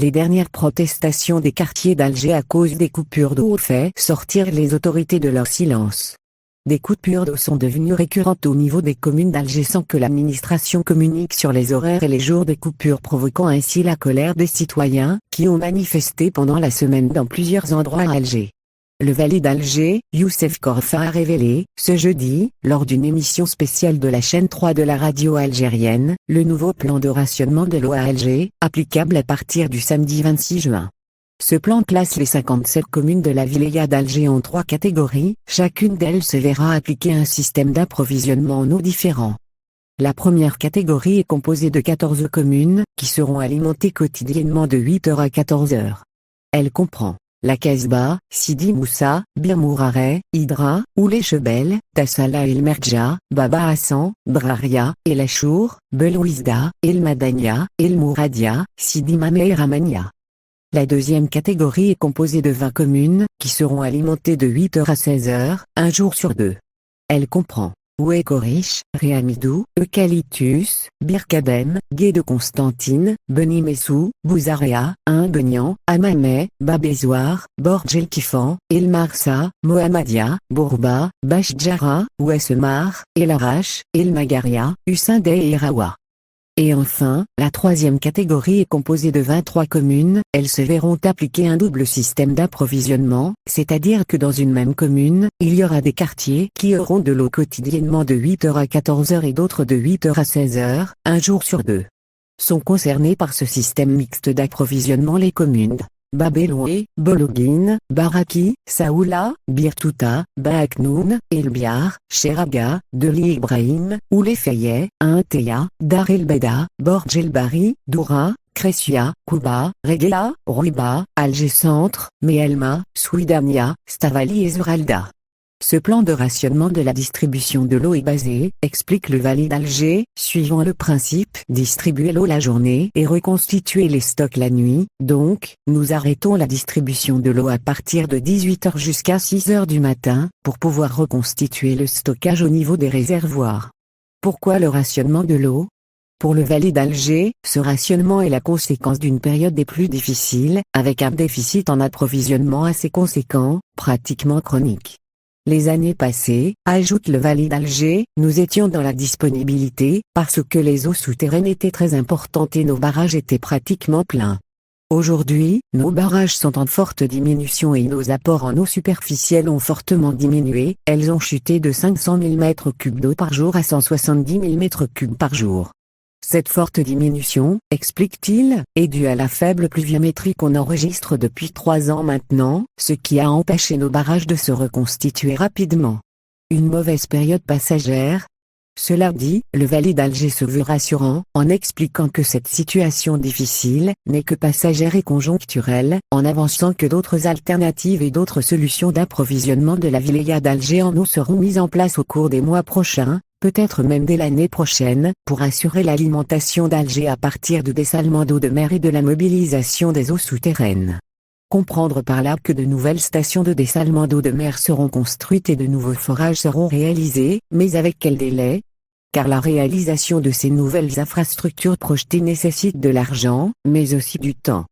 Les dernières protestations des quartiers d'Alger à cause des coupures d'eau ont fait sortir les autorités de leur silence. Des coupures d'eau sont devenues récurrentes au niveau des communes d'Alger sans que l'administration communique sur les horaires et les jours des coupures, provoquant ainsi la colère des citoyens, qui ont manifesté pendant la semaine dans plusieurs endroits à Alger. Le Wali d'Alger, Youssef Korfa, a révélé, ce jeudi, lors d'une émission spéciale de la chaîne 3 de la radio algérienne, le nouveau plan de rationnement de l'eau à Alger, applicable à partir du samedi 26 juin. Ce plan classe les 57 communes de la wilaya d'Alger en 3 catégories, chacune d'elles se verra appliquer un système d'approvisionnement en eau différent. La première catégorie est composée de 14 communes, qui seront alimentées quotidiennement de 8h à 14h. Elle comprend la Kasbah, Sidi Moussa, Bir Mourare, Hydra, Oulé-Chebel, Tassala El Merja, Baba Hassan, Draria, El Achour, Belouizda, El Madania, El Mouradia, Sidi Mamé et Ramania. La deuxième catégorie est composée de 20 communes, qui seront alimentées de 8h à 16h, un jour sur 2. Elle comprend Ouekorish, Réamidou, Eucalyptus, Birkabem, Gué de Constantine, Benimessou, Bouzarea, Benian, Amamé, Babézoar, Borj El Kifan, El Marsa, Mohammadia, Bourba, Bachjara, Ouessemar, El Arash, El Magaria, Usindé et Irawa. Et enfin, la troisième catégorie est composée de 23 communes, elles se verront appliquer un double système d'approvisionnement, c'est-à-dire que dans une même commune, il y aura des quartiers qui auront de l'eau quotidiennement de 8h à 14h et d'autres de 8h à 16h, un jour sur 2. Sont concernés par ce système mixte d'approvisionnement les communes Babéloué, Bologuine, Baraki, Saoula, Birtouta, Baaknoun, Elbiar, Cheraga, Deli Ibrahim, Oulé-Fayet, Teya, Dar el-Beda, Borj el-Bari, Doura, Cressia, Kouba, Regla, Rouiba, Alger Centre, Mehelma, Souidania, Stavali et Zuralda. Ce plan de rationnement de la distribution de l'eau est basé, explique le Wali d'Alger, suivant le principe distribuer l'eau la journée et reconstituer les stocks la nuit, donc, nous arrêtons la distribution de l'eau à partir de 18h jusqu'à 6h du matin, pour pouvoir reconstituer le stockage au niveau des réservoirs. Pourquoi le rationnement de l'eau ? Pour le Wali d'Alger, ce rationnement est la conséquence d'une période des plus difficiles, avec un déficit en approvisionnement assez conséquent, pratiquement chronique. Les années passées, ajoute le Wali d'Alger, nous étions dans la disponibilité, parce que les eaux souterraines étaient très importantes et nos barrages étaient pratiquement pleins. Aujourd'hui, nos barrages sont en forte diminution et nos apports en eau superficielle ont fortement diminué, elles ont chuté de 500 000 m3 d'eau par jour à 170 000 m3 par jour. Cette forte diminution, explique-t-il, est due à la faible pluviométrie qu'on enregistre depuis 3 ans maintenant, ce qui a empêché nos barrages de se reconstituer rapidement. Une mauvaise période passagère ? Cela dit, le Wali d'Alger se veut rassurant, en expliquant que cette situation difficile n'est que passagère et conjoncturelle, en avançant que d'autres alternatives et d'autres solutions d'approvisionnement de la wilaya d'Alger en eau seront mises en place au cours des mois prochains, peut-être même dès l'année prochaine, pour assurer l'alimentation d'Alger à partir du dessalement d'eau de mer et de la mobilisation des eaux souterraines. Comprendre par là que de nouvelles stations de dessalement d'eau de mer seront construites et de nouveaux forages seront réalisés, mais avec quel délai ? Car la réalisation de ces nouvelles infrastructures projetées nécessite de l'argent, mais aussi du temps.